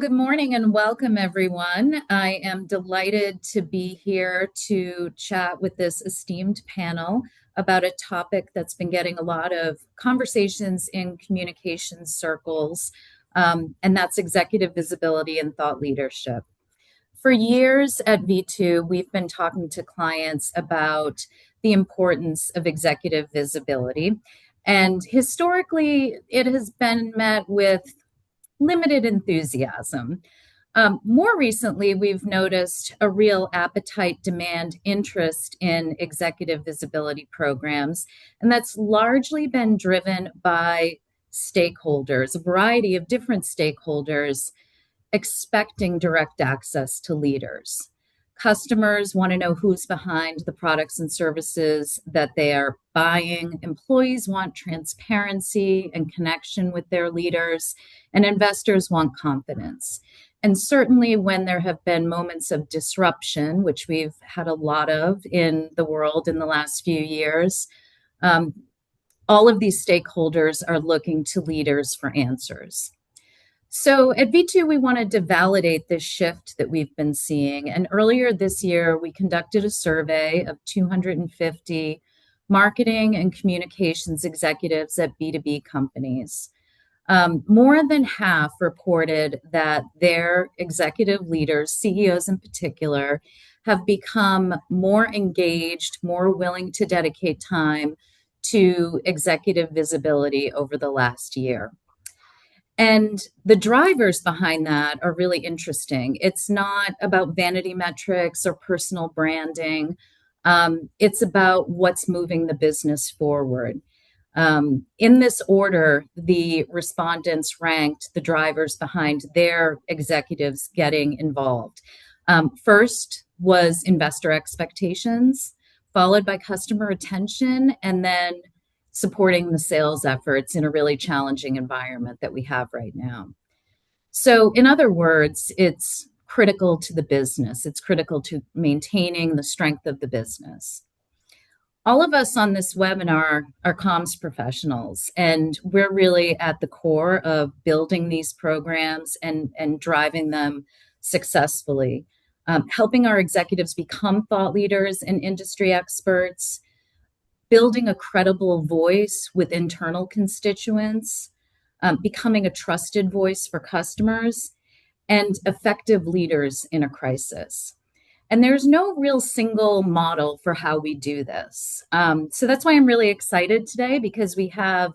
Good morning and welcome, everyone. I am delighted to be here to chat with this esteemed panel about a topic that's been getting a lot of conversations in communication circles, and that's executive visibility and thought leadership. For years at V2, we've been talking to clients about the importance of executive visibility. And historically, it has been met with limited enthusiasm. More recently, we've noticed a real appetite, demand, interest in executive visibility programs, and that's largely been driven by stakeholders, a variety of different stakeholders expecting direct access to leaders. Customers want to know who's behind the products and services that they are buying. Employees want transparency and connection with their leaders, and investors want confidence. And certainly, when there have been moments of disruption, which we've had a lot of in the world in the last few years, all of these stakeholders are looking to leaders for answers. So at V2, we wanted to validate this shift that we've been seeing. And earlier this year, we conducted a survey of 250 marketing and communications executives at B2B companies. More than half reported that their executive leaders, CEOs in particular, have become more engaged, more willing to dedicate time to executive visibility over the last year. And the drivers behind that are really interesting. It's not about vanity metrics or personal branding. It's about what's moving the business forward. In this order, the respondents ranked the drivers behind their executives getting involved. First was investor expectations, followed by customer retention, and then supporting the sales efforts in a really challenging environment that we have right now. So, in other words, it's critical to the business. It's critical to maintaining the strength of the business. All of us on this webinar are comms professionals, and we're really at the core of building these programs and driving them successfully, helping our executives become thought leaders and industry experts, building a credible voice with internal constituents, becoming a trusted voice for customers, and effective leaders in a crisis. And there's no real single model for how we do this. So that's why I'm really excited today, because we have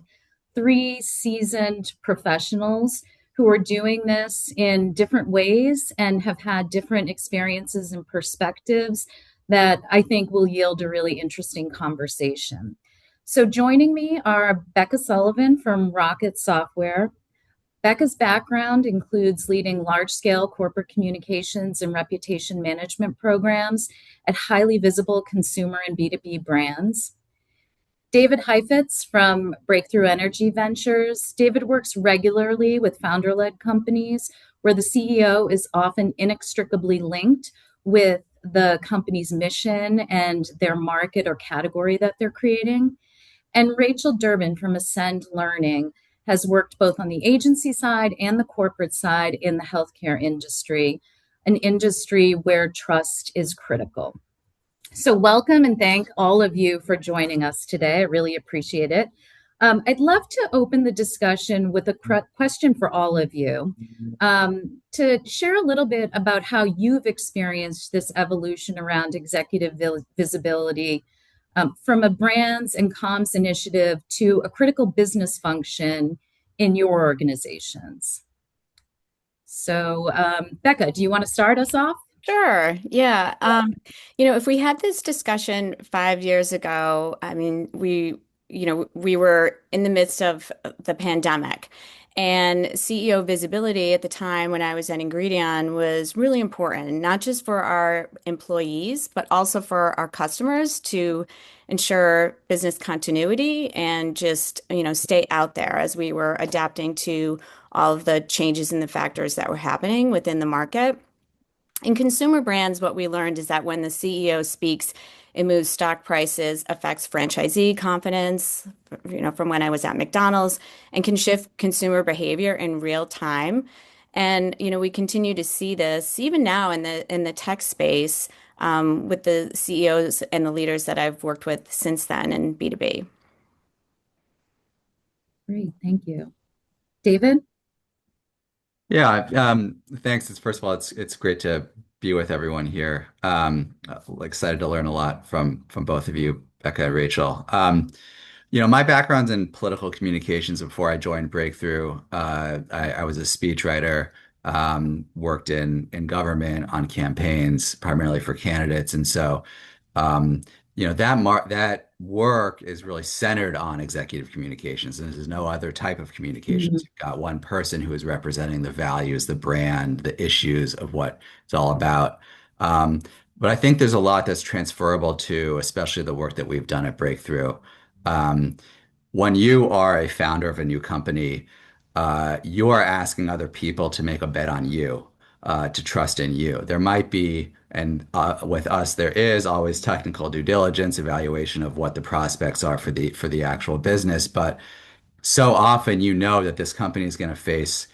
3 seasoned professionals who are doing this in different ways and have had different experiences and perspectives that I think will yield a really interesting conversation. So joining me are Becca Sullivan from Rocket Software. Becca's background includes leading large-scale corporate communications and reputation management programs at highly visible consumer and B2B brands. David Heifetz from Breakthrough Energy Ventures. David works regularly with founder-led companies where the CEO is often inextricably linked with the company's mission and their market or category that they're creating. And Rachel Durbin from Ascend Learning has worked both on the agency side and the corporate side in the healthcare industry, an industry where trust is critical. So welcome and thank all of you for joining us today. I really appreciate it. I'd love to open the discussion with a question for all of you to share a little bit about how you've experienced this evolution around executive visibility from a brands and comms initiative to a critical business function in your organizations. So, Becca, do you want to start us off? Sure. Yeah. If we had this discussion 5 years ago, we were in the midst of the pandemic, and CEO visibility at the time when I was at Ingredion was really important, not just for our employees, but also for our customers to ensure business continuity and just, stay out there as we were adapting to all of the changes and the factors that were happening within the market. In consumer brands, what we learned is that when the CEO speaks, it moves stock prices, affects franchisee confidence, from when I was at McDonald's, and can shift consumer behavior in real time. And, we continue to see this even now in the tech space with the CEOs and the leaders that I've worked with since then in B2B. Great, thank you. David? Yeah, thanks. First of all, it's great to be with everyone here. Excited to learn a lot from both of you, Becca and Rachel. My background's in political communications. Before I joined Breakthrough, I was a speechwriter, worked in government on campaigns, primarily for candidates, and so um, that work is really centered on executive communications, and there's no other type of communications. Mhm. You've got one person who is representing the values, the brand, the issues of what it's all about. Um, but I think there's a lot that's transferable to, especially the work that we've done at Breakthrough. Um, when you are a founder of a new company, you are asking other people to make a bet on you, to trust in you. There might be, and with us, there is always technical due diligence, evaluation of what the prospects are for the actual business. But so often, that this company is going to face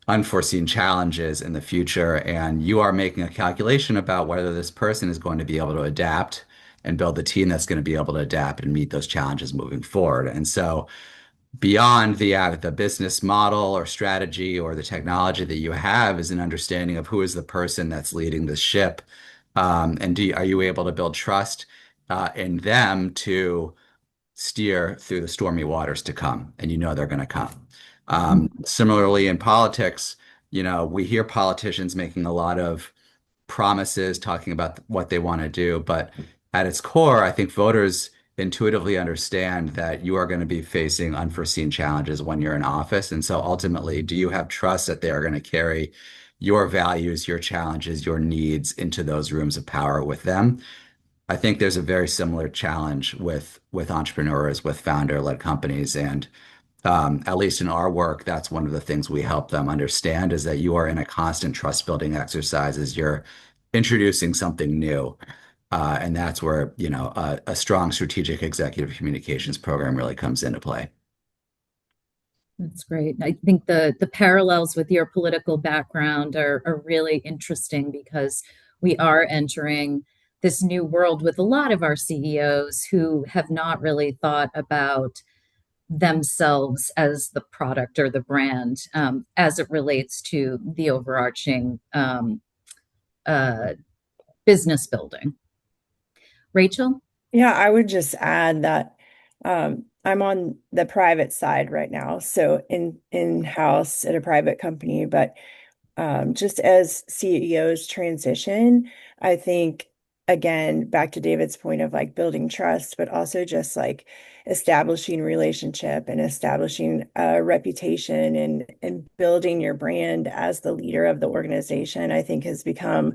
unforeseen challenges in the future, and you are making a calculation about whether this person is going to be able to adapt and build the team that's going to be able to adapt and meet those challenges moving forward. And so beyond the business model or strategy or the technology that you have is an understanding of who is the person that's leading the ship, and are you able to build trust in them to steer through the stormy waters to come, and they're going to come. Similarly, in politics, we hear politicians making a lot of promises, talking about what they want to do. But at its core, I think voters intuitively understand that you are going to be facing unforeseen challenges when you're in office. And so ultimately, do you have trust that they are going to carry your values, your challenges, your needs into those rooms of power with them? I think there's a very similar challenge with entrepreneurs, with founder-led companies, and at least in our work, that's one of the things we help them understand is that you are in a constant trust building exercise as you're introducing something new. And that's where, a strong strategic executive communications program really comes into play. That's great. I think the parallels with your political background are really interesting because we are entering this new world with a lot of our CEOs who have not really thought about themselves as the product or the brand as it relates to the overarching uh, business building. Rachel? Yeah, I would just add that I'm on the private side right now, so in-house at a private company, but just as CEOs transition, I think, again, back to David's point of like building trust, but also just like establishing relationship and establishing a reputation and building your brand as the leader of the organization, I think has become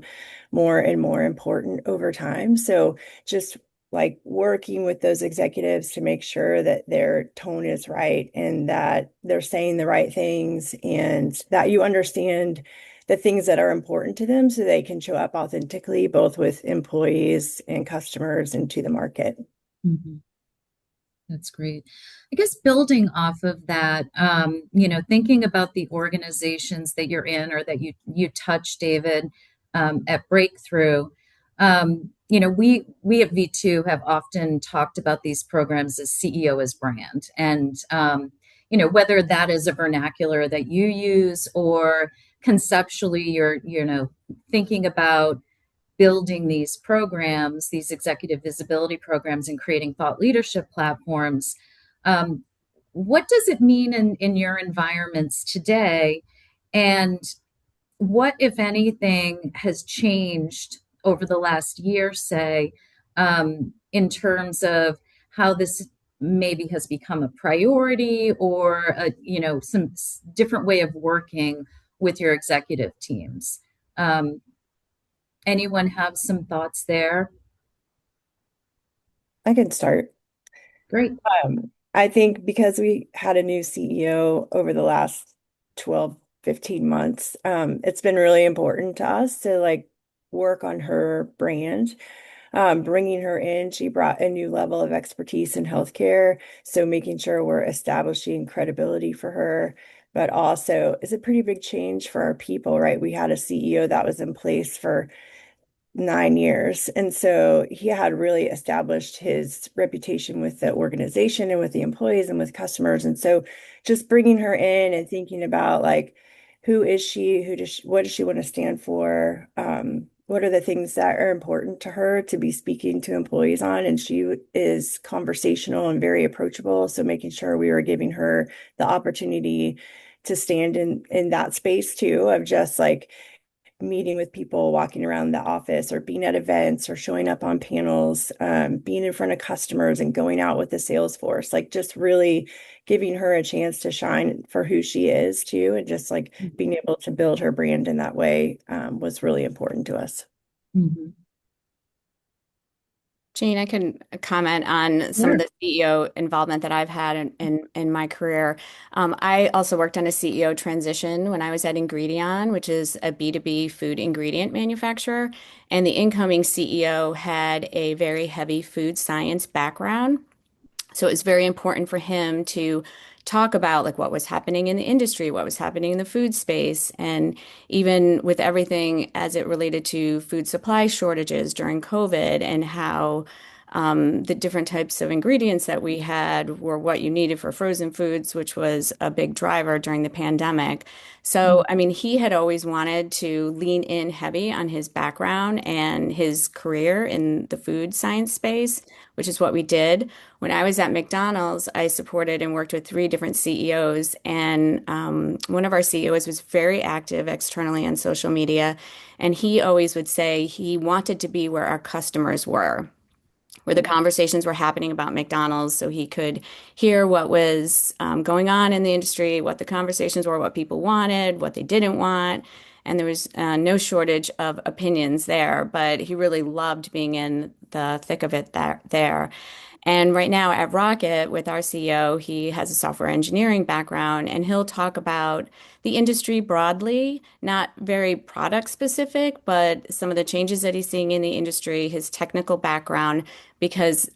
more and more important over time. So just like working with those executives to make sure that their tone is right and that they're saying the right things and that you understand the things that are important to them so they can show up authentically, both with employees and customers and to the market. Mhm. That's great. I guess building off of that, thinking about the organizations that you're in or that you touch, David, at Breakthrough. We at V2 have often talked about these programs as CEO as brand, and whether that is a vernacular that you use or conceptually you're thinking about building these programs, these executive visibility programs, and creating thought leadership platforms. Um, what does it mean in your environments today? And what, if anything, has changed over the last year, say, in terms of how this maybe has become a priority or some different way of working with your executive teams? Um, Anyone have some thoughts there? I can start. Great. I think because we had a new CEO over the last 12, 15 months, it's been really important to us to like work on her brand. Bringing her in, she brought a new level of expertise in healthcare. So making sure we're establishing credibility for her, but also it's a pretty big change for our people, right? We had a CEO that was in place for 9 years. And so he had really established his reputation with the organization and with the employees and with customers. And so just bringing her in and thinking about like, who is she? What does she want to stand for? What are the things that are important to her to be speaking to employees on? And she is conversational and very approachable. So making sure we were giving her the opportunity to stand in that space too, of just like meeting with people, walking around the office, or being at events, or showing up on panels, being in front of customers, and going out with the sales force. Like just really giving her a chance to shine for who she is too, and just like being able to build her brand in that way was really important to us. Mhm. Jane, I can comment on some of Sure. the CEO involvement that I've had in my career. I also worked on a CEO transition when I was at Ingredion, which is a B2B food ingredient manufacturer. And the incoming CEO had a very heavy food science background. So it was very important for him to talk about like what was happening in the industry, what was happening in the food space, and even with everything as it related to food supply shortages during COVID and how the different types of ingredients that we had were what you needed for frozen foods, which was a big driver during the pandemic. So, I mean, he had always wanted to lean in heavy on his background and his career in the food science space, which is what we did. When I was at McDonald's, I supported and worked with three different CEOs, and one of our CEOs was very active externally on social media, and he always would say he wanted to be where our customers were, where the conversations were happening about McDonald's, so he could hear what was going on in the industry, what the conversations were, what people wanted, what they didn't want. And there was no shortage of opinions there, but he really loved being in the thick of it there. And right now at Rocket, with our CEO, he has a software engineering background, and he'll talk about the industry broadly, not very product specific, but some of the changes that he's seeing in the industry, his technical background, because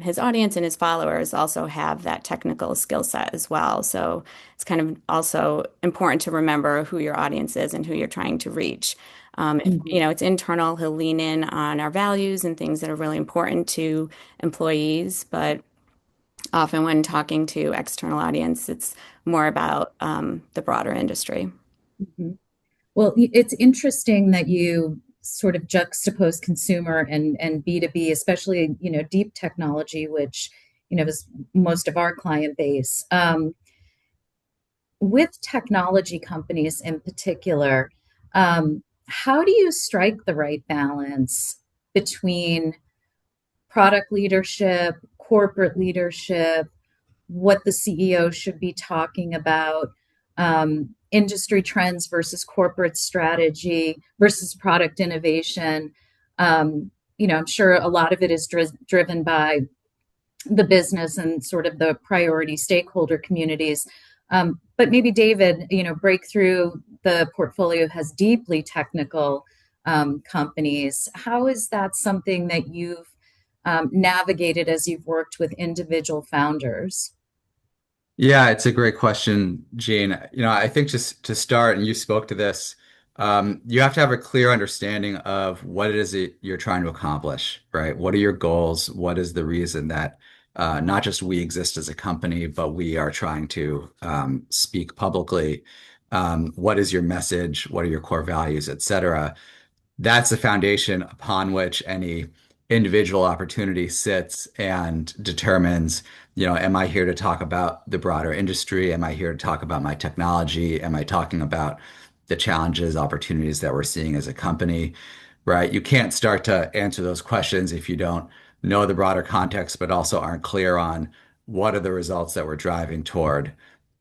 his audience and his followers also have that technical skill set as well. So it's kind of also important to remember who your audience is and who you're trying to reach. If, Mhm. it's internal, he'll lean in on our values and things that are really important to employees, but often when talking to external audience, it's more about the broader industry. Mhm. Well, it's interesting that you sort of juxtapose consumer and B2B, especially, deep technology, which, is most of our client base. With technology companies in particular, how do you strike the right balance between product leadership, corporate leadership, what the CEO should be talking about, industry trends versus corporate strategy versus product innovation? I'm sure a lot of it is driven by the business and sort of the priority stakeholder communities. But maybe David, Breakthrough, the portfolio has deeply technical companies. How is that something that you've navigated as you've worked with individual founders? Yeah, it's a great question, Gene. I think just to start, and you spoke to this, you have to have a clear understanding of what it is that you're trying to accomplish, right? What are your goals? What is the reason that not just we exist as a company, but we are trying to speak publicly? What is your message? What are your core values, et cetera? That's the foundation upon which any individual opportunity sits and determines, am I here to talk about the broader industry? Am I here to talk about my technology? Am I talking about the challenges, opportunities that we're seeing as a company, right? You can't start to answer those questions if you don't know the broader context, but also aren't clear on what are the results that we're driving toward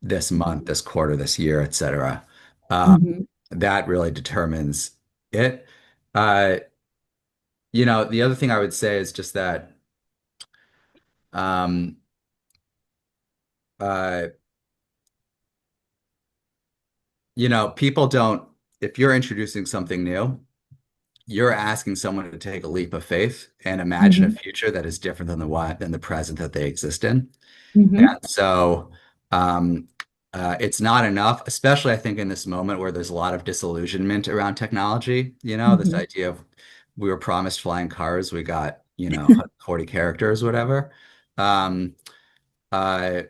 this month, this quarter, this year, et cetera. Mhm. That really determines it. Uh, the other thing I would say is just that, um, uh, people don't, if you're introducing something new, you're asking someone to take a leap of faith and imagine a Mhm. future that is different than the present that they exist in. Mhm. And so, um, It's not enough, especially I think in this moment where there's a lot of disillusionment around technology. This Hmm. idea of we were promised flying cars, we got, 140 characters, whatever. Um, uh,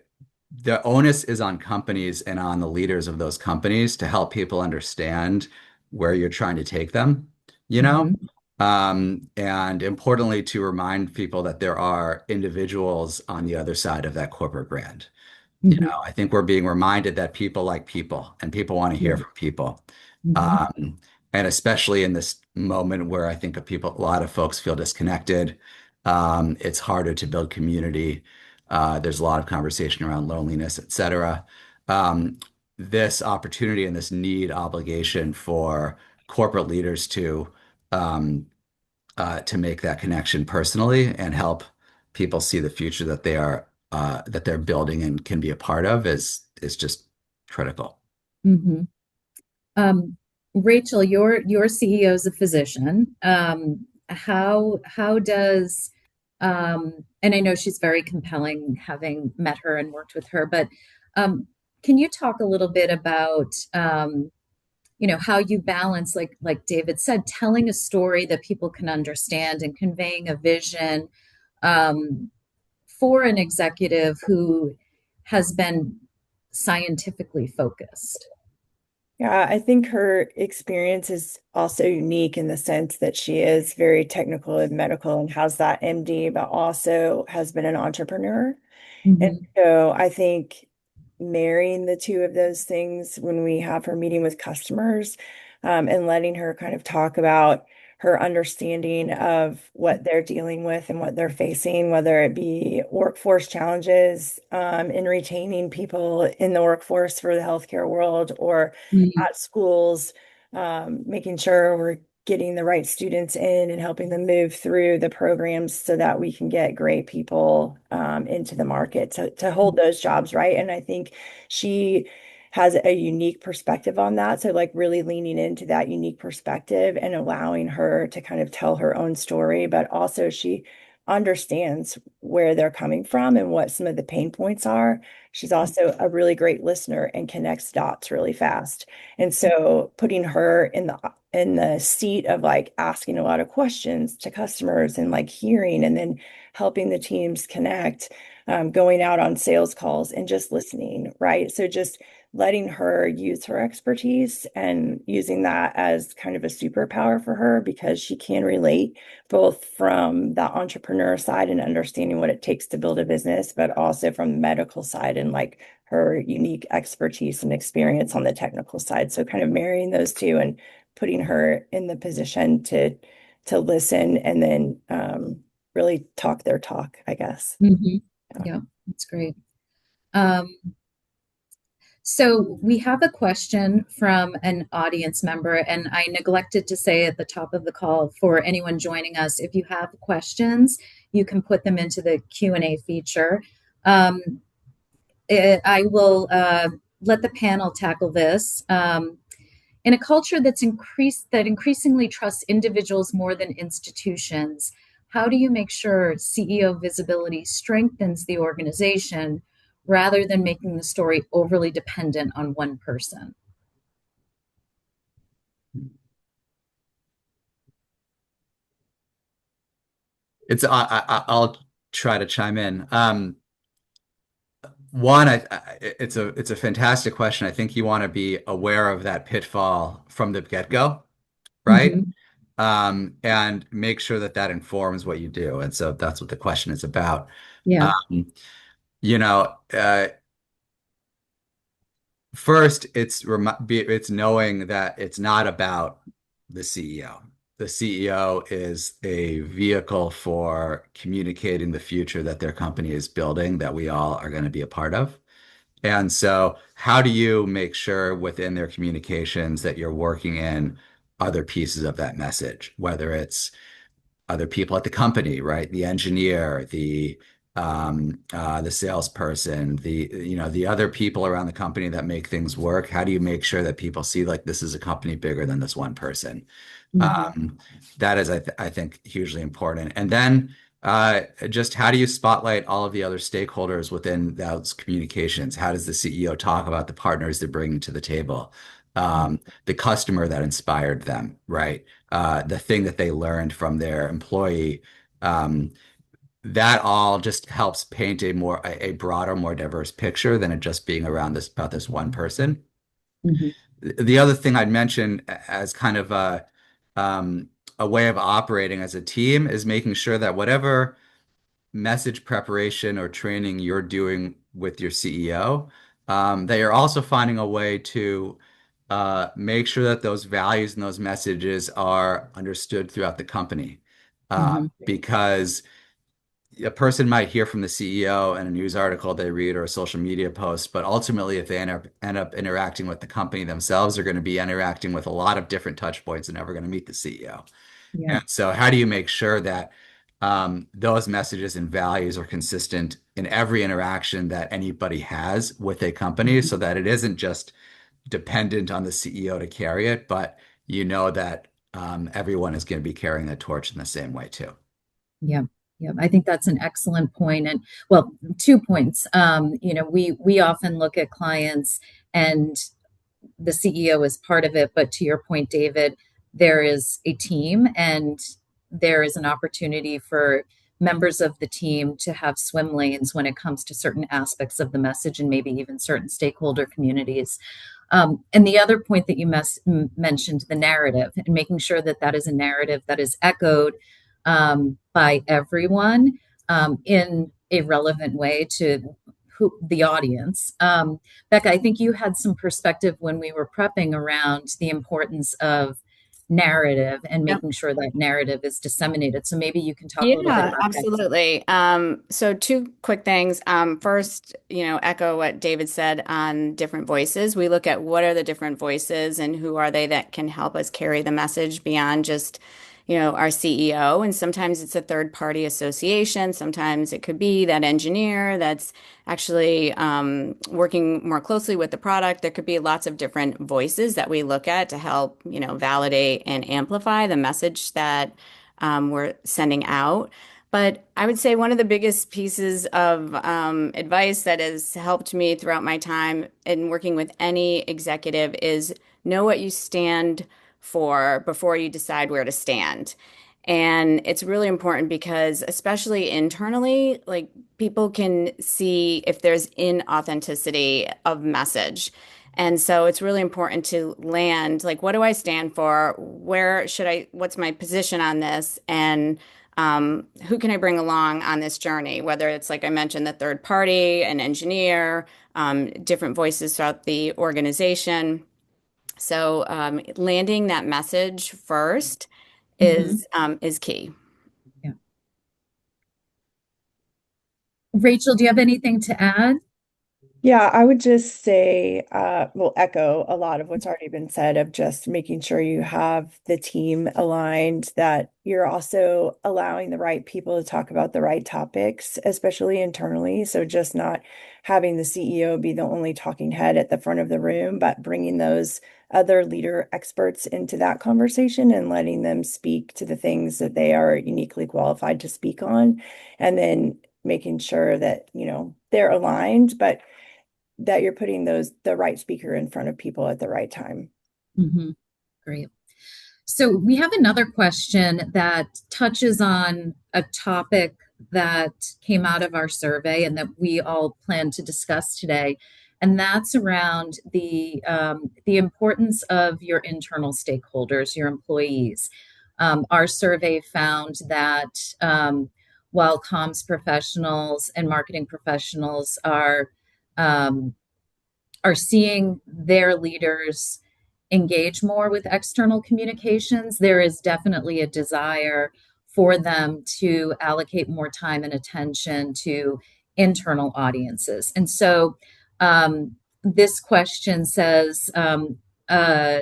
the onus is on companies and on the leaders of those companies to help people understand where you're trying to take them, you know? Hmm. And importantly, to remind people that there are individuals on the other side of that corporate brand. Hmm. I think we're being reminded that people like people and people want to hear Yeah. from people. Hmm. Um, and especially in this moment where I think a lot of folks feel disconnected, it's harder to build community. There's a lot of conversation around loneliness, et cetera. Um, this opportunity and this need obligation for corporate leaders to make that connection personally and help people see the future that they're building and can be a part of is just critical. Hmm. Um, Rachel, your CEO is a physician. How does and I know she's very compelling, having met her and worked with her, but can you talk a little bit about how you balance, like David said, telling a story that people can understand and conveying a vision um, for an executive who has been scientifically focused? Yeah, I think her experience is also unique in the sense that she is very technical and medical and has that MD, but also has been an entrepreneur. And Hmm. so I think marrying the two of those things when we have her meeting with customers, and letting her kind of talk about her understanding of what they're dealing with and what they're facing, whether it be workforce challenges, in retaining people in the workforce for the healthcare world or Hmm. at schools, making sure we're getting the right students in and helping them move through the programs so that we can get great people into the market to hold those jobs, right? And I think she has a unique perspective on that. So, like, really leaning into that unique perspective and allowing her to kind of tell her own story, but also she understands where they're coming from and what some of the pain points are. She's also a really great listener and connects dots really fast. And so putting her in the seat of like asking a lot of questions to customers and like hearing and then helping the teams connect, going out on sales calls and just listening, right? So just letting her use her expertise and using that as kind of a superpower for her because she can relate both from the entrepreneur side and understanding what it takes to build a business, but also from the medical side and like her unique expertise and experience on the technical side. So kind of marrying those two and putting her in the position to listen and then really talk their talk, I guess. Hmm. Yeah. Yeah, that's great. Um, So we have a question from an audience member, and I neglected to say at the top of the call for anyone joining us, if you have questions, you can put them into the Q&A feature. Um, I will let the panel tackle this. In a culture that increasingly trusts individuals more than institutions, how do you make sure CEO visibility strengthens the organization rather than making the story overly dependent on one person? I'll try to chime in. One, it's a fantastic question. I think you want to be aware of that pitfall from the get-go, right? Hmm. And make sure that that informs what you do. And so that's what the question is about. Yeah. Um, you know, First, it's knowing that it's not about the CEO. The CEO is a vehicle for communicating the future that their company is building that we all are going to be a part of. And so, how do you make sure within their communications that you're working in other pieces of that message, whether it's other people at the company, right? The engineer, the salesperson, the other people around the company that make things work. How do you make sure that people see like this is a company bigger than this one person? Hmm. Um, that is, I think, hugely important. And then Just how do you spotlight all of the other stakeholders within those communications? How does the CEO talk about the partners they're bringing to the table? The customer that inspired them, right? The thing that they learned from their employee. Um, that all just helps paint a broader, more diverse picture than it just being around this about this one person. Mhm. The other thing I'd mention as kind of um, a way of operating as a team is making sure that whatever message preparation or training you're doing with your CEO, that you're also finding a way to make sure that those values and those messages are understood throughout the company. Mhm. Because a person might hear from the CEO in a news article they read or a social media post, but ultimately, if they end up interacting with the company themselves, they're going to be interacting with a lot of different touch points and never going to meet the CEO. Yeah. And so, how do you make sure that those messages and values are consistent in every interaction that anybody has with a company Mhm. so that it isn't just dependent on the CEO to carry it, but you know that everyone is going to be carrying the torch in the same way too? Yeah. Yeah. I think that's an excellent point. And well, 2 points. We often look at clients and the CEO is part of it, but to your point, David, there is a team and there is an opportunity for members of the team to have swim lanes when it comes to certain aspects of the message and maybe even certain stakeholder communities. And the other point that you mentioned, the narrative, and making sure that that is a narrative that is echoed by everyone in a relevant way to the audience. Becca, I think you had some perspective when we were prepping around the importance of narrative and making sure that narrative is disseminated. So maybe you can talk a little bit Yeah, about that. absolutely. So two quick things. First, echo what David said on different voices. We look at what are the different voices and who are they that can help us carry the message beyond just, our CEO. And sometimes it's a third party association. Sometimes it could be that engineer that's actually working more closely with the product. There could be lots of different voices that we look at to help, validate and amplify the message that we're sending out. But I would say one of the biggest pieces of advice that has helped me throughout my time in working with any executive is know what you stand for before you decide where to stand. And it's really important because, especially internally, like people can see if there's inauthenticity of message. And so it's really important to land, like, what do I stand for? What's my position on this? And who can I bring along on this journey? Whether it's, like I mentioned, the third party, an engineer, different voices throughout the organization. So landing that message first Mhm. is key. Yeah. Rachel, do you have anything to add? Yeah, I would just say, well, echo a lot of what's already been said of just making sure you have the team aligned, that you're also allowing the right people to talk about the right topics, especially internally. So just not having the CEO be the only talking head at the front of the room, but bringing those other leader experts into that conversation and letting them speak to the things that they are uniquely qualified to speak on. And then making sure that, they're aligned, but that you're putting the right speaker in front of people at the right time. Mhm. Great. So we have another question that touches on a topic that came out of our survey and that we all plan to discuss today, and that's around the importance of your internal stakeholders, your employees. Our survey found that while comms professionals and marketing professionals um, are seeing their leaders engage more with external communications, there is definitely a desire for them to allocate more time and attention to internal audiences. And so this question says, uh,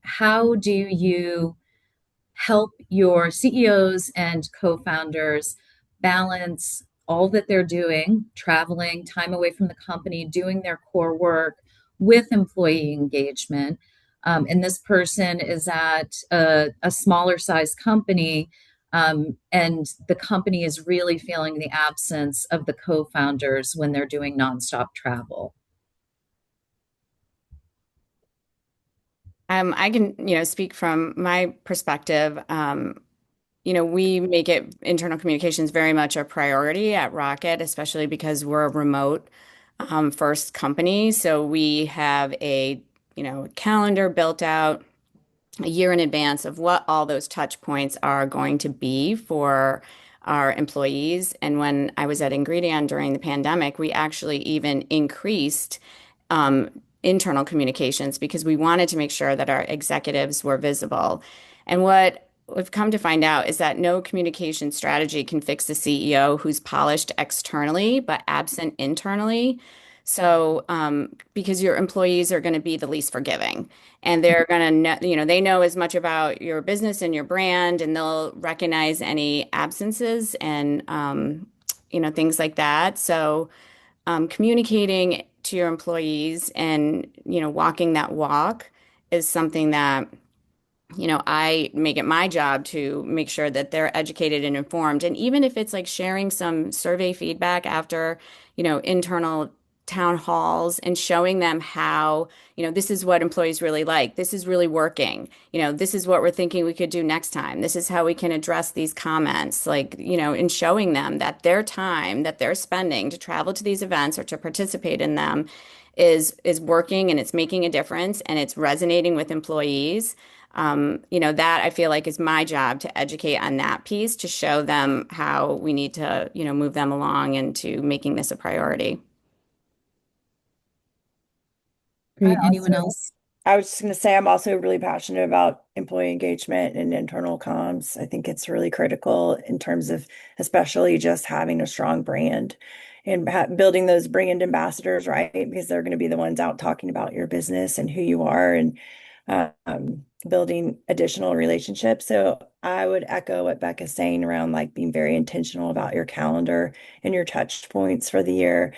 how do you help your CEOs and co-founders balance all that they're doing, traveling, time away from the company, doing their core work with employee engagement? And this person is at a smaller size company, And the company is really feeling the absence of the co-founders when they're doing nonstop travel. I can, speak from my perspective. We make it internal communications very much a priority at Rocket, especially because we're a remote first company. So we have a, calendar built out a year in advance of what all those touch points are going to be for our employees. And when I was at Ingredion during the pandemic, we actually even increased internal communications because we wanted to make sure that our executives were visible. And what we've come to find out is that no communication strategy can fix the CEO who's polished externally but absent internally. So, because your employees are going to be the least forgiving, and they're going to know, they know as much about your business and your brand, and they'll recognize any absences and, things like that. So, communicating to your employees and, walking that walk is something that I make it my job to make sure that they're educated and informed. And even if it's like sharing some survey feedback after, internal town halls and showing them how, this is what employees really like. This is really working. This is what we're thinking we could do next time. This is how we can address these comments. Like, in showing them that their time that they're spending to travel to these events or to participate in them is working and it's making a difference and it's resonating with employees. That I feel like is my job to educate on that piece to show them how we need to, move them along into making this a priority. I Great. Anyone also, else? I was just going to say, I'm also really passionate about employee engagement and internal comms. I think it's really critical in terms of, especially just having a strong brand and building those brand ambassadors, right? Because they're going to be the ones out talking about your business and who you are and building additional relationships. So I would echo what Becca's saying around like being very intentional about your calendar and your touch points for the year.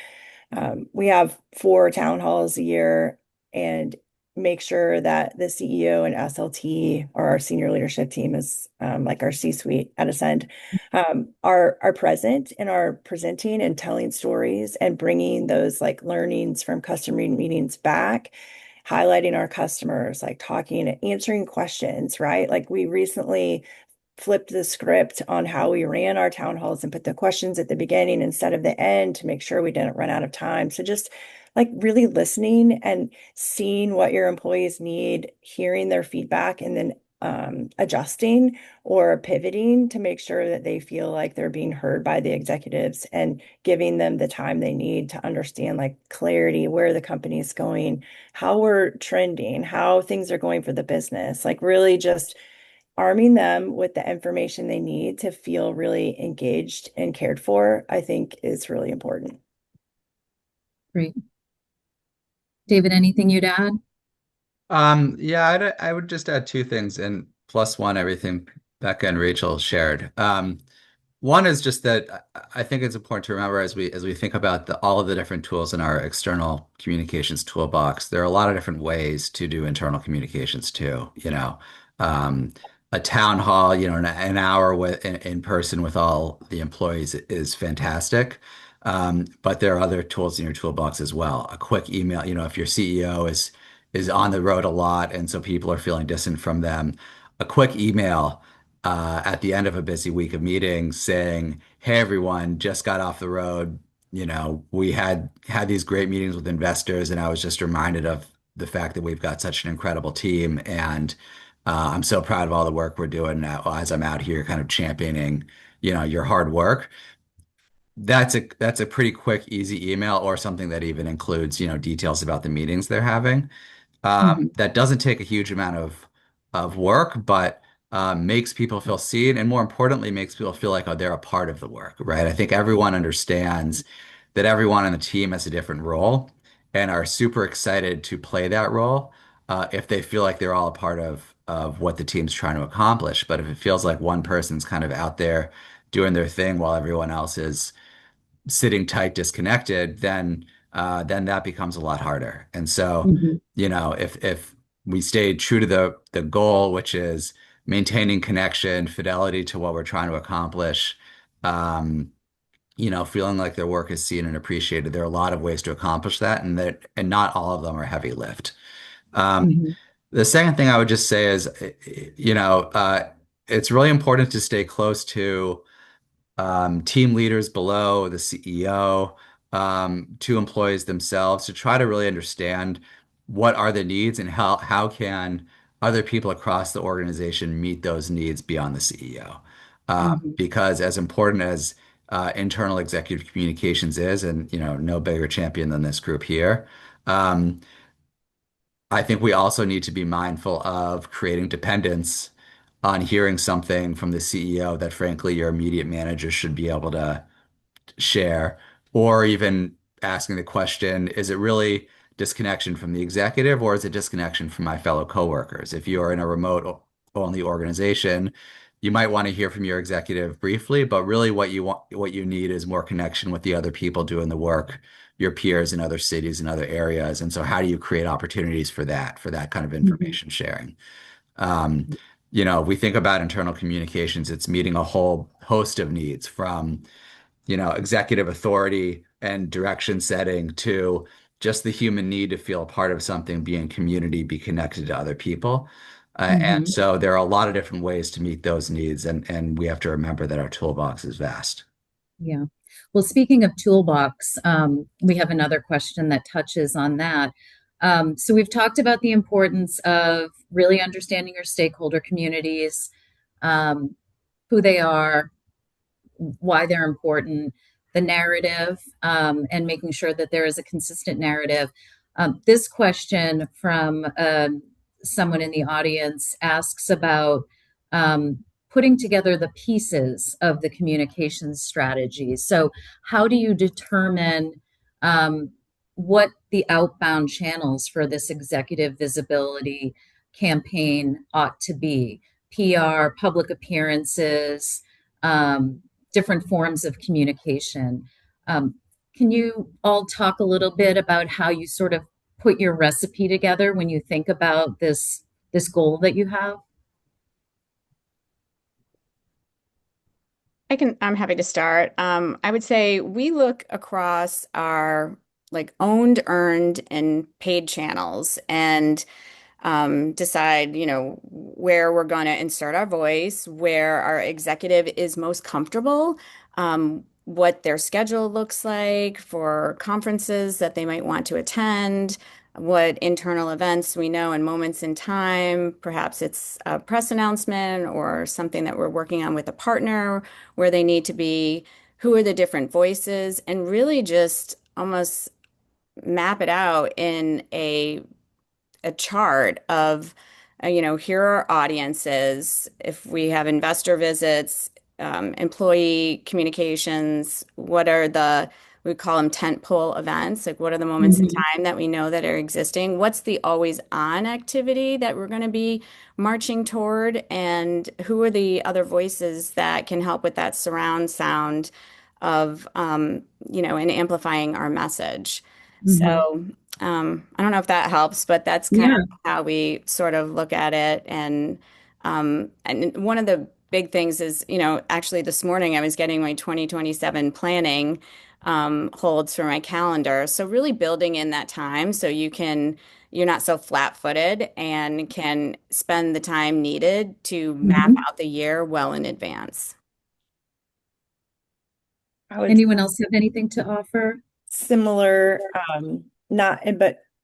We have 4 town halls a year and make sure that the CEO and SLT or our senior leadership team is like our C-suite at Ascend are present and are presenting and telling stories and bringing those like learnings from customer meetings back, highlighting our customers, like talking and answering questions, right? Like we recently flipped the script on how we ran our town halls and put the questions at the beginning instead of the end to make sure we didn't run out of time. So just like really listening and seeing what your employees need, hearing their feedback, and then adjusting or pivoting to make sure that they feel like they're being heard by the executives and giving them the time they need to understand like clarity, where the company is going, how we're trending, how things are going for the business, like really just arming them with the information they need to feel really engaged and cared for, I think is really important. Great. David, anything you'd add? Yeah, I would just add two things and plus one, everything Becca and Rachel shared. One is just that I think it's important to remember as we think about all of the different tools in our external communications toolbox, there are a lot of different ways to do internal communications too. A town hall, an hour in person with all the employees is fantastic. But there are other tools in your toolbox as well. A quick email, if your CEO is on the road a lot and so people are feeling distant from them, a quick email at the end of a busy week of meetings saying, "Hey everyone, just got off the road. We had these great meetings with investors, and I was just reminded of the fact that we've got such an incredible team, and I'm so proud of all the work we're doing now as I'm out here kind of championing, your hard work." That's a pretty quick, easy email or something that even includes, details about the meetings they're having. Mhm. That doesn't take a huge amount of work, but makes people feel seen, and more importantly, makes people feel like, oh, they're a part of the work, right? I think everyone understands that everyone on the team has a different role and are super excited to play that role if they feel like they're all a part of what the team's trying to accomplish. But if it feels like one person's kind of out there doing their thing while everyone else is sitting tight, disconnected, then that becomes a lot harder. And so, Mhm. if we stay true to the goal, which is maintaining connection, fidelity to what we're trying to accomplish, um, feeling like their work is seen and appreciated. There are a lot of ways to accomplish that, and not all of them are heavy lift. Um, Hmm. the second thing I would just say is, it's really important to stay close to team leaders below the CEO, to employees themselves to try to really understand what are the needs and how can other people across the organization meet those needs beyond the CEO. Hmm. Because as important as internal executive communications is, and no bigger champion than this group here, um, I think we also need to be mindful of creating dependence on hearing something from the CEO that frankly your immediate manager should be able to share, or even asking the question, is it really disconnection from the executive or is it disconnection from my fellow coworkers? If you are in a remote only organization, you might want to hear from your executive briefly, but really what you need is more connection with the other people doing the work, your peers in other cities and other areas. And so how do you create opportunities for that kind of Hmm. information sharing? Um, we think about internal communications, it's meeting a whole host of needs from executive authority and direction setting to just the human need to feel a part of something, be in community, be connected to other people. And Hmm. so there are a lot of different ways to meet those needs, and we have to remember that our toolbox is vast. Yeah. Well, speaking of toolbox, we have another question that touches on that. So we've talked about the importance of really understanding your stakeholder communities, um, who they are, why they're important, the narrative, and making sure that there is a consistent narrative. This question from someone in the audience asks about putting together the pieces of the communications strategy. So, how do you determine um, what the outbound channels for this executive visibility campaign ought to be? PR, public appearances, different forms of communication. Um, can you all talk a little bit about how you sort of put your recipe together when you think about this goal that you have? I'm happy to start. I would say we look across our like owned, earned, and paid channels and decide, where we're going to insert our voice, where our executive is most comfortable, what their schedule looks like for conferences that they might want to attend, what internal events we know and moments in time. Perhaps it's a press announcement or something that we're working on with a partner where they need to be, who are the different voices, and really just almost map it out in a chart of, here are audiences. If we have investor visits, employee communications, what are we call them tentpole events? Like, what are the moments in Mhm. time that we know that are existing? What's the always on activity that we're going to be marching toward? And who are the other voices that can help with that surround sound of, and amplifying our message? Mhm. So, I don't know if that helps, but that's kind Yeah. of how we sort of look at it. And one of the big things is, actually this morning I was getting my 2027 planning holds for my calendar. So really building in that time so you're not so flat-footed and can spend the time needed to map Mhm. out the year well in advance. I would Anyone else have anything to offer? similar, not,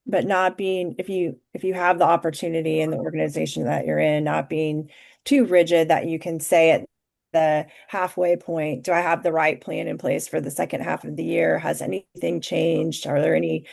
but not being, if you have the opportunity in the organization that you're in, not being too rigid that you can say at the halfway point, do I have the right plan in place for the second half of the year? Has anything changed? Are there any,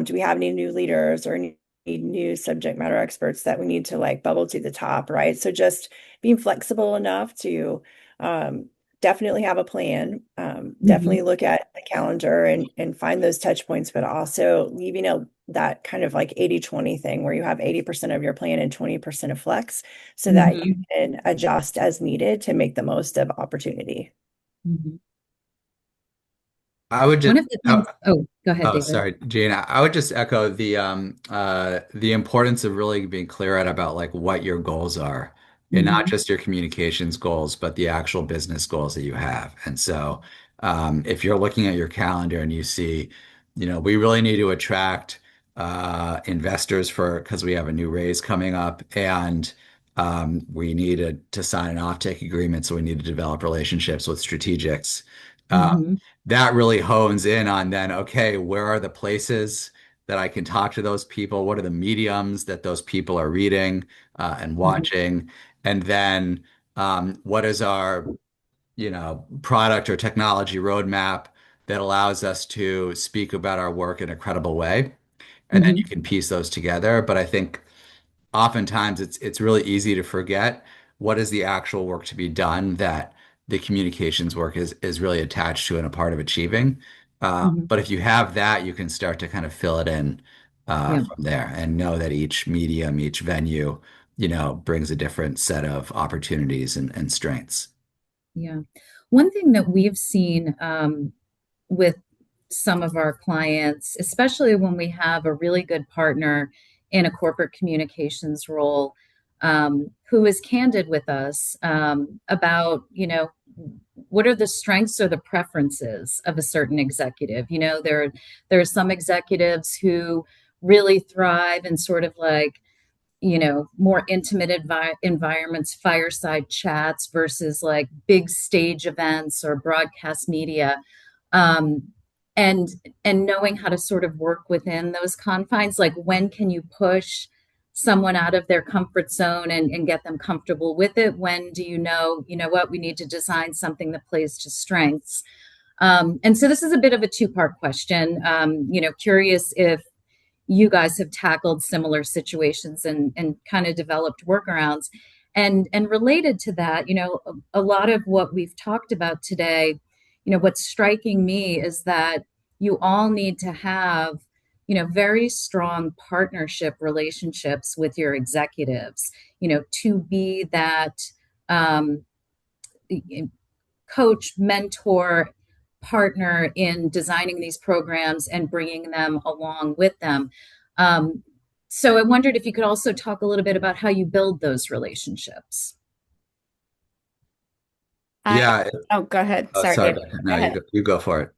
do we have any new leaders or any new subject matter experts that we need to like bubble to the top, right? So just being flexible enough to, um, definitely have a plan. Mhm. Definitely look at the calendar and find those touch points, but also leaving out that kind of like 80-20 thing where you have 80% of your plan and 20% of flex so that you Mhm. can adjust as needed to make the most of opportunity. Mhm. I would One just, of the things, oh, go ahead, oh, David. sorry, Gene. I would just echo the importance of really being clear out about like what your goals are. and not Hmm. just your communications goals, but the actual business goals that you have. And so, if you're looking at your calendar and you see, we really need to attract investors because we have a new raise coming up, and we need to sign an offtake agreement, so we need to develop relationships with strategics. Hmm. That really hones in on then, okay, where are the places that I can talk to those people? What are the mediums that those people are reading and Hmm. watching? And then what is our, product or technology roadmap that allows us to speak about our work in a credible way? And then you Hmm. can piece those together. But I think oftentimes it's really easy to forget what is the actual work to be done that the communications work is really attached to and a part of achieving. Hmm. But if you have that, you can start to kind of fill it in Yeah. from there and know that each medium, each venue, brings a different set of opportunities and strengths. Yeah. One thing that we've seen with some of our clients, especially when we have a really good partner in a corporate communications role, who is candid with us about, what are the strengths or the preferences of a certain executive. There are some executives who really thrive in sort of like, more intimate environments, fireside chats versus like big stage events or broadcast media. Um, and knowing how to sort of work within those confines, like when can you push someone out of their comfort zone and get them comfortable with it? When do you know what, we need to design something that plays to strengths? And so this is a bit of a two-part question. Curious if you guys have tackled similar situations and kind of developed workarounds. And related to that, a lot of what we've talked about today, what's striking me is that you all need to have, very strong partnership relationships with your executives, to be that um, coach, mentor, partner in designing these programs and bringing them along with them. Um, so I wondered if you could also talk a little bit about how you build those relationships. I, Yeah. oh, go ahead. Oh, Sorry, sorry, babe. Becca. Go No, you ahead. go, you go for it.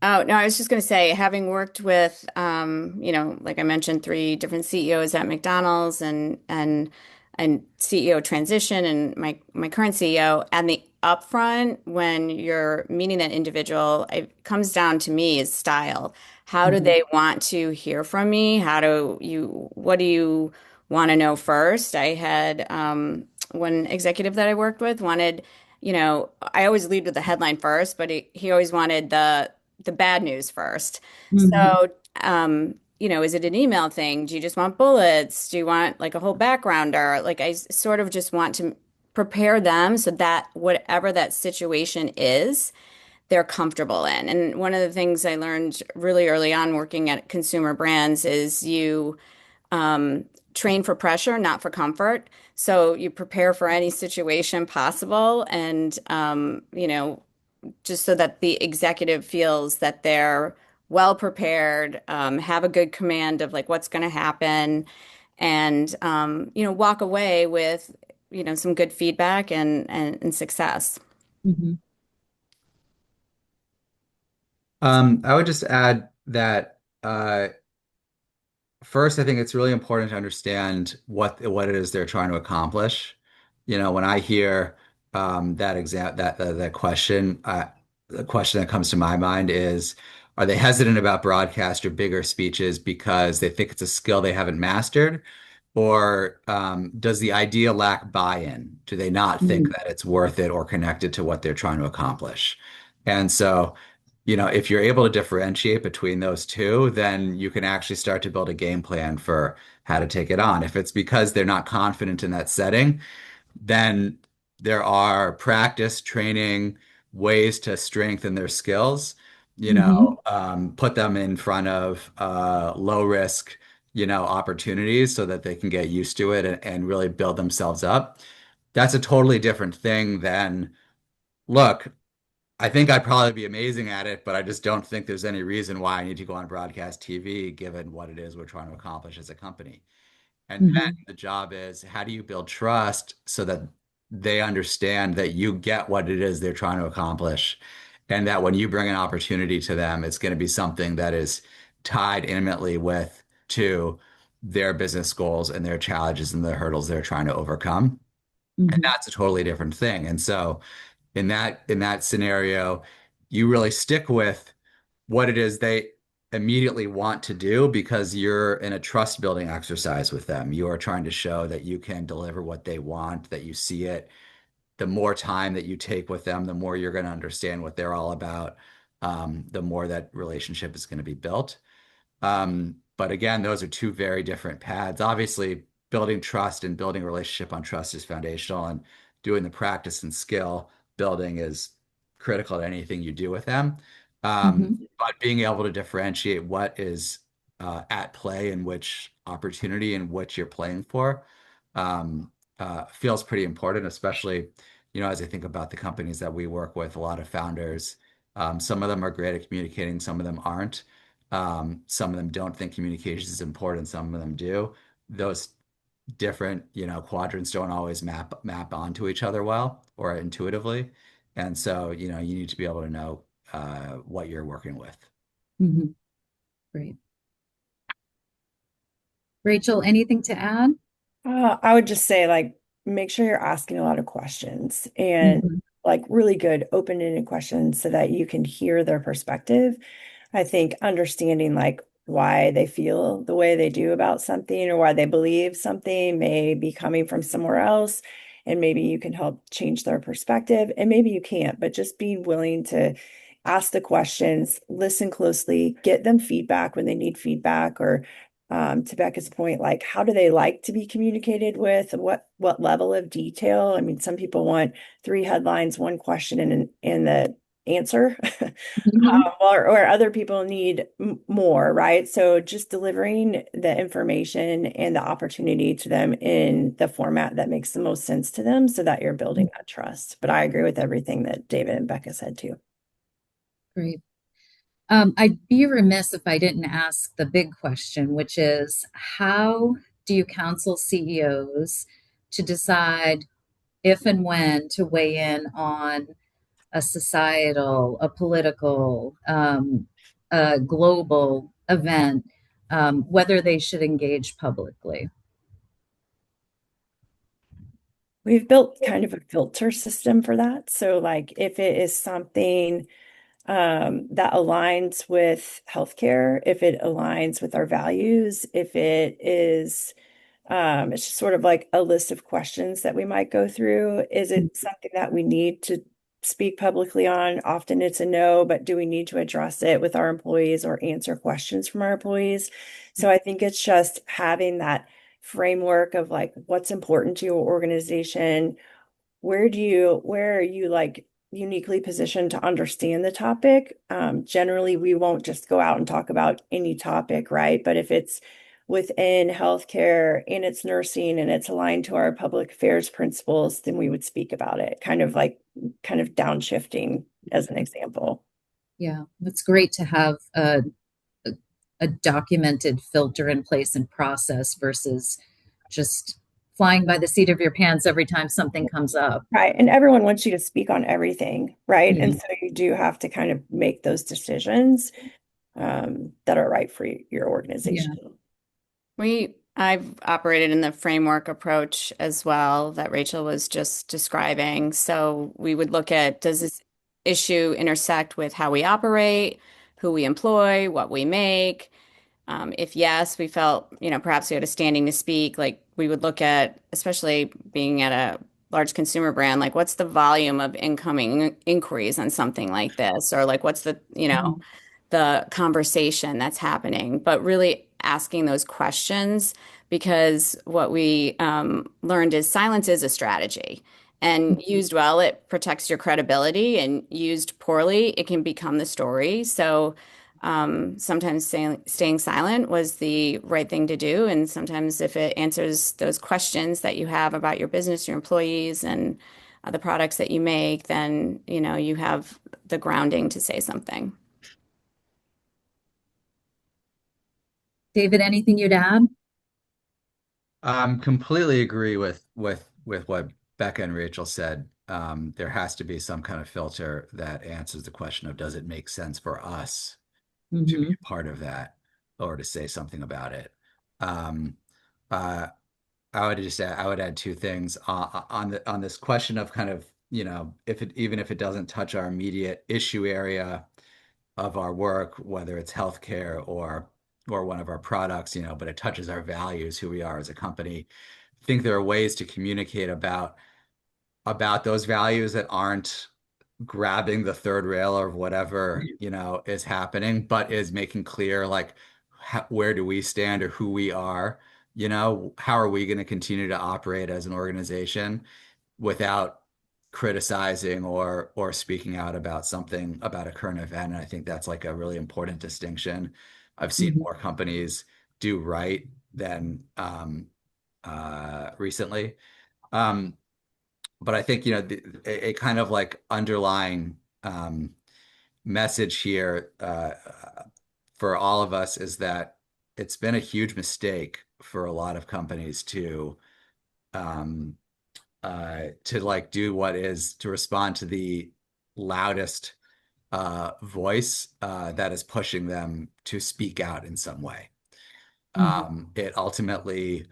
Oh, no, I was just going to say, having worked with, like I mentioned, three different CEOs at McDonald's and CEO transition and my current CEO, and the upfront when you're meeting that individual, it comes down to me is style. How do Mm-hmm. they want to hear from me? What do you want to know first? I had one executive that I worked with wanted, I always lead with the headline first, but he always wanted the bad news first. Mm-hmm. So, is it an email thing? Do you just want bullets? Do you want like a whole background? Or like sort of just want to prepare them so that whatever that situation is, they're comfortable in. And one of the things I learned really early on working at consumer brands is you train for pressure, not for comfort. So you prepare for any situation possible and, just so that the executive feels that they're well prepared, have a good command of like what's going to happen, and walk away with some good feedback and success. Mm-hmm. I would just add that first, I think it's really important to understand what it is they're trying to accomplish. When I hear that question, the question that comes to my mind is, are they hesitant about broadcast or bigger speeches because they think it's a skill they haven't mastered? Or does the idea lack buy-in? Do they not think Mm-hmm. that it's worth it or connected to what they're trying to accomplish? And so, if you're able to differentiate between those two, then you can actually start to build a game plan for how to take it on. If it's because they're not confident in that setting, then there are practice, training, ways to strengthen their skills, Mm-hmm. put them in front of low risk, opportunities so that they can get used to it and really build themselves up. That's a totally different thing than, look, I think I'd probably be amazing at it, but I just don't think there's any reason why I need to go on broadcast TV given what it is we're trying to accomplish as a company. And then Mm-hmm. the job is, how do you build trust so that they understand that you get what it is they're trying to accomplish, and that when you bring an opportunity to them, it's going to be something that is tied intimately with to their business goals and their challenges and the hurdles they're trying to overcome. And Hmm. that's a totally different thing. And so in that scenario, you really stick with what it is they immediately want to do because you're in a trust building exercise with them. You are trying to show that you can deliver what they want, that you see it. The more time that you take with them, the more you're going to understand what they're all about. The more that relationship is going to be built. But again, those are two very different paths. Obviously, building trust and building a relationship on trust is foundational, and doing the practice and skill building is critical to anything you do with them. Hmm. But being able to differentiate what is at play and which opportunity and what you're playing for um, feels pretty important, especially, as I think about the companies that we work with, a lot of founders. Some of them are great at communicating, some of them aren't. Some of them don't think communication is important, some of them do. Those different, quadrants don't always map onto each other well or intuitively. And so, you need to be able to know what you're working with. Hmm. Great. Rachel, anything to add? I would just say, like, make sure you're asking a lot of questions and Hmm. like really good open-ended questions so that you can hear their perspective. I think understanding like why they feel the way they do about something or why they believe something may be coming from somewhere else. And maybe you can help change their perspective, and maybe you can't, but just being willing to ask the questions, listen closely, get them feedback when they need feedback, or to Becca's point, like how do they like to be communicated with? What level of detail? I mean, some people want three headlines, one question, and the answer. Hmm. Or other people need more, right? So just delivering the information and the opportunity to them in the format that makes the most sense to them so that you're building that trust. But I agree with everything that David and Becca said too. Great. I'd be remiss if I didn't ask the big question, which is how do you counsel CEOs to decide if and when to weigh in on a societal, a political, a global event, whether they should engage publicly? We've built kind of a filter system for that. So like if it is something that aligns with healthcare, if it aligns with our values, if it is, it's just sort of like a list of questions that we might go through. Is it something that we need to speak publicly on? Often it's a no, but do we need to address it with our employees or answer questions from our employees? So I think it's just having that framework of like what's important to your organization, where are you like uniquely positioned to understand the topic? Generally, we won't just go out and talk about any topic, right? But if it's within healthcare and it's nursing and it's aligned to our public affairs principles, then we would speak about it, kind of downshifting as an example. Yeah, it's great to have a, a documented filter in place and process versus just flying by the seat of your pants every time something comes up. Right. And everyone wants you to speak on everything, right? And Yeah, so you do have to kind of make those decisions that are right for your yeah. organization. I've operated in the framework approach as well that Rachel was just describing. So we would look at, does this issue intersect with how we operate, who we employ, what we make? If yes, we felt, perhaps we had a standing to speak, like we would look at, especially being at a large consumer brand, like what's the volume of incoming inquiries on something like this? Or like what's Mhm. the conversation that's happening, but really asking those questions because what we learned is silence is a strategy. And used well, it protects your credibility, and used poorly, it can become the story. So sometimes staying silent was the right thing to do. And sometimes, if it answers those questions that you have about your business, your employees, and the products that you make, then you have the grounding to say something. David, anything you'd add? Completely agree with what Becca and Rachel said, there has to be some kind of filter that answers the question of, does it make sense for us to be Hmm. a part of that or to say something about it? Um, uh, I would add two things on this question of kind of, if it even if it doesn't touch our immediate issue area of our work, whether it's healthcare or one of our products, but it touches our values, who we are as a company. I think there are ways to communicate about those values that aren't grabbing the third rail of whatever, is happening, but is making clear like where do we stand or who we are, how are we going to continue to operate as an organization without criticizing or speaking out about something about a current event. And I think that's like a really important distinction. I've seen Hmm. more companies do right than recently. Um, but I think, a kind of like underlying message here for all of us is that it's been a huge mistake for a lot of companies um, to like do what is to respond to the loudest voice that is pushing them to speak out in some way. Hmm. It ultimately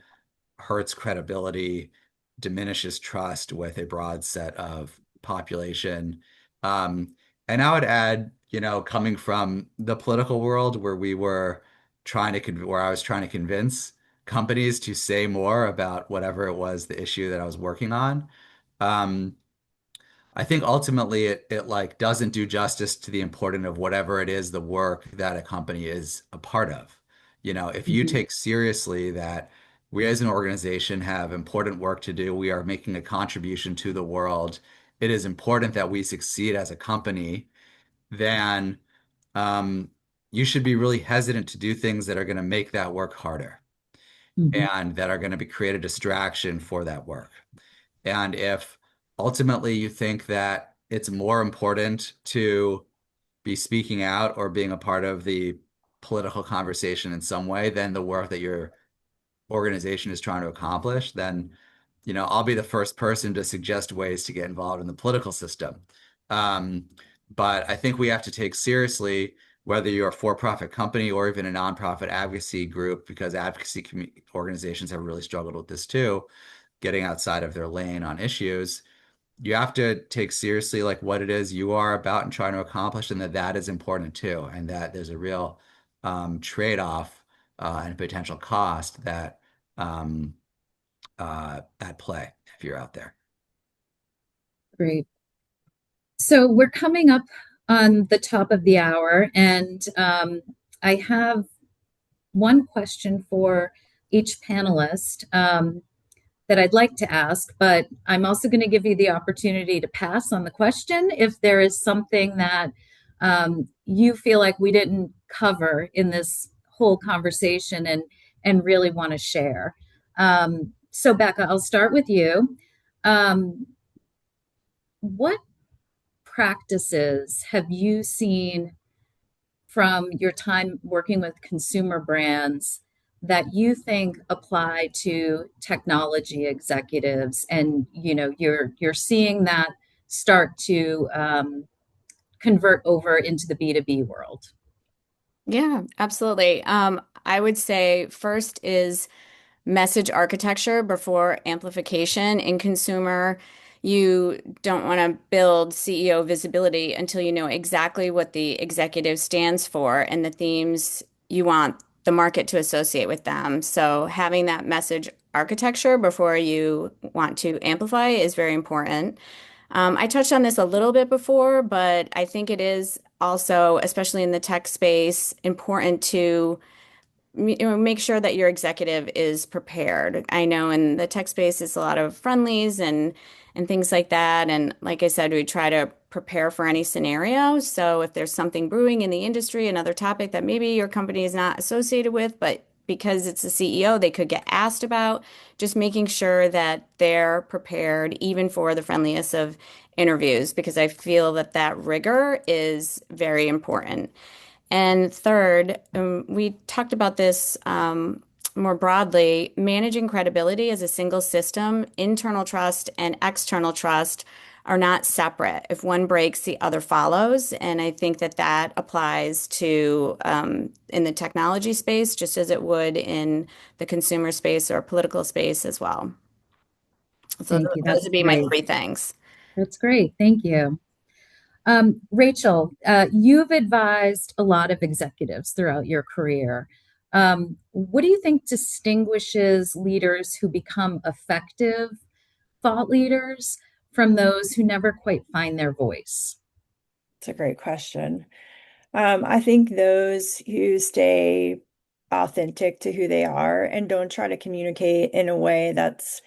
hurts credibility, diminishes trust with a broad set of population. Um, and I would add, coming from the political world where where I was trying to convince companies to say more about whatever it was, the issue that I was working on. Um, I think ultimately it like doesn't do justice to the importance of whatever it is, the work that a company is a part of. If you Hmm. take seriously that we as an organization have important work to do, we are making a contribution to the world, it is important that we succeed as a company, then um, you should be really hesitant to do things that are going to make that work harder Hmm. and that are going to be create a distraction for that work. And if ultimately you think that it's more important to be speaking out or being a part of the political conversation in some way than the work that your organization is trying to accomplish, then, I'll be the first person to suggest ways to get involved in the political system. Um, but I think we have to take seriously whether you're a for-profit company or even a nonprofit advocacy group, because organizations have really struggled with this too, getting outside of their lane on issues. You have to take seriously like what it is you are about and trying to accomplish, and that is important too, and that there's a real trade-off and potential cost that um, at play if you're out there. Great. So we're coming up on the top of the hour, and I have one question for each panelist that I'd like to ask, but I'm also going to give you the opportunity to pass on the question if there is something that you feel like we didn't cover in this whole conversation and really want to share. So, Becca, I'll start with you. Um, what practices have you seen from your time working with consumer brands that you think apply to technology executives, and you're seeing that start to convert over into the B2B world? Yeah, absolutely. I would say first is message architecture before amplification. In consumer, you don't want to build CEO visibility until you know exactly what the executive stands for and the themes you want the market to associate with them. So having that message architecture before you want to amplify is very important. I touched on this a little bit before, but I think it is also, especially in the tech space, important to make sure that your executive is prepared. I know in the tech space, it's a lot of friendlies and things like that. And like I said, we try to prepare for any scenario. So if there's something brewing in the industry, another topic that maybe your company is not associated with, but because it's the CEO, they could get asked about, just making sure that they're prepared even for the friendliest of interviews, because I feel that that rigor is very important. And third, we talked about this more broadly, managing credibility as a single system, internal trust and external trust are not separate. If one breaks, the other follows. And I think that that applies to in the technology space, just as it would in the consumer space or political space as well. So Thank you. those That's would be my great. three things. That's great. Thank you. Rachel, you've advised a lot of executives throughout your career. What do you think distinguishes leaders who become effective thought leaders from those who never quite find their voice? It's a great question. I think those who stay authentic to who they are and don't try to communicate in a way that's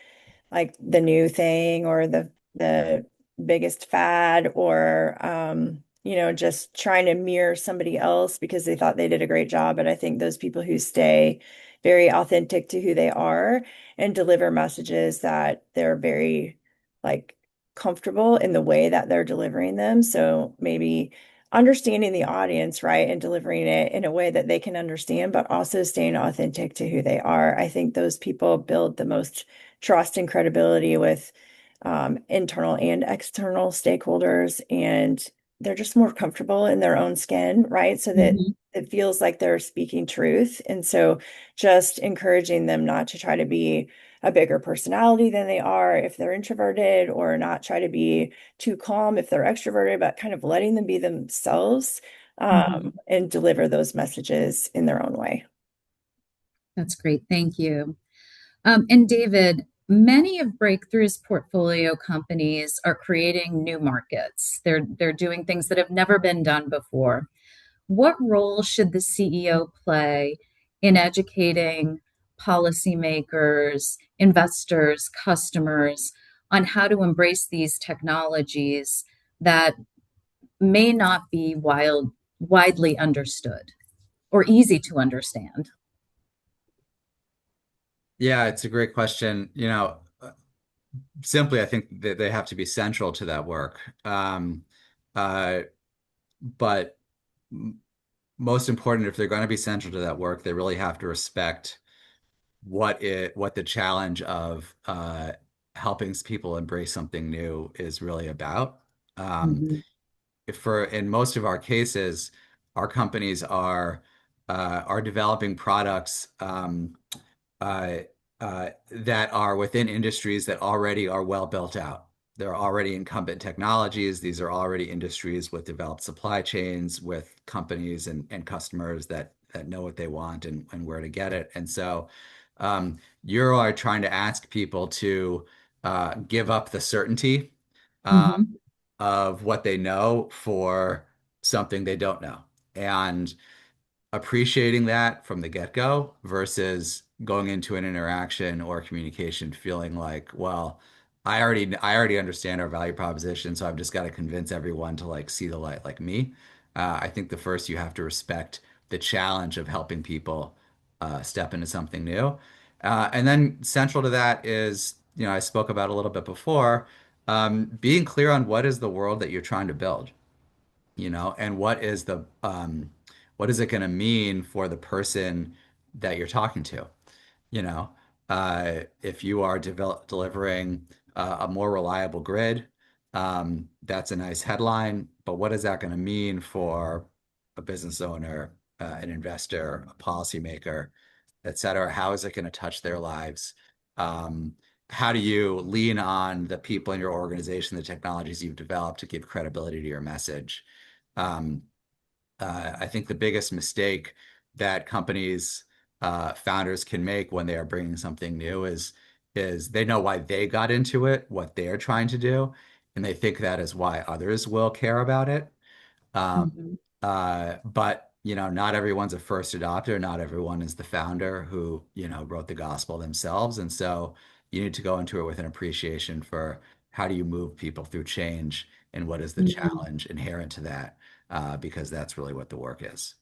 like the new thing or the biggest fad or just trying to mirror somebody else because they thought they did a great job. But I think those people who stay very authentic to who they are and deliver messages that they're very like comfortable in the way that they're delivering them. So maybe understanding the audience, right, and delivering it in a way that they can understand, but also staying authentic to who they are. I think those people build the most trust and credibility with internal and external stakeholders, and they're just more comfortable in their own skin, right? So that Mhm. it feels like they're speaking truth. And so just encouraging them not to try to be a bigger personality than they are if they're introverted, or not try to be too calm if they're extroverted, but kind of letting them be themselves Mhm. and deliver those messages in their own way. That's great. Thank you. And David, many of Breakthrough's portfolio companies are creating new markets. They're doing things that have never been done before. What role should the CEO play in educating policymakers, investors, customers on how to embrace these technologies that may not be widely understood or easy to understand? Yeah, it's a great question. Simply, I think that they have to be central to that work. Uh, but m- Most important, if they're going to be central to that work, they really have to respect what the challenge of helping people embrace something new is really about. Um, Mhm. in most of our cases, our companies are developing products uh, that are within industries that already are well built out. There are already incumbent technologies. These are already industries with developed supply chains, with companies and customers that know what they want and where to get it. And so you are trying to ask people to give up the certainty uh, Mhm. of what they know for something they don't know. And appreciating that from the get-go versus going into an interaction or communication feeling like, well, I already understand our value proposition, so I've just got to convince everyone to like see the light like me. I think the first you have to respect the challenge of helping people step into something new. And then central to that is, I spoke about a little bit before, being clear on what is the world that you're trying to build, and what is it going to mean for the person that you're talking to? You know, if you are delivering a more reliable grid, that's a nice headline, but what is that going to mean for a business owner, an investor, a policymaker, et cetera? How is it going to touch their lives? Um, how do you lean on the people in your organization, the technologies you've developed to give credibility to your message? Um, I think the biggest mistake that companies founders can make when they are bringing something new is they know why they got into it, what they're trying to do, and they think that is why others will care about it. Um, Mhm. but not everyone's a first adopter. Not everyone is the founder who wrote the gospel themselves, and so you need to go into it with an appreciation for how do you move people through change and what is the Mhm. challenge inherent to that, because that's really what the work is.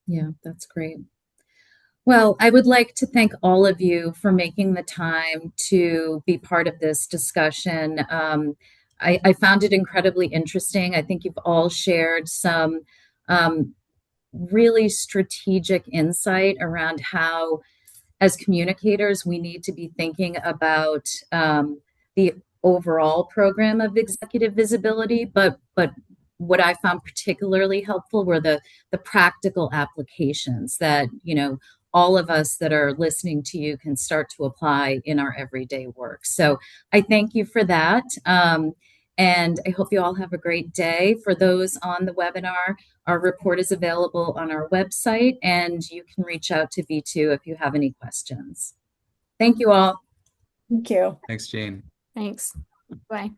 Yeah, that's great. Well, I would like to thank all of you for making the time to be part of this discussion. I found it incredibly interesting. I think you've all shared some um, really strategic insight around how as communicators, we need to be thinking about the overall program of executive visibility, but what I found particularly helpful were the practical applications that, all of us that are listening to you can start to apply in our everyday work. So I thank you for that. And I hope you all have a great day. For those on the webinar, our report is available on our website, and you can reach out to V2 if you have any questions. Thank you all. Thank you. Thanks, Jane. Thanks. Bye.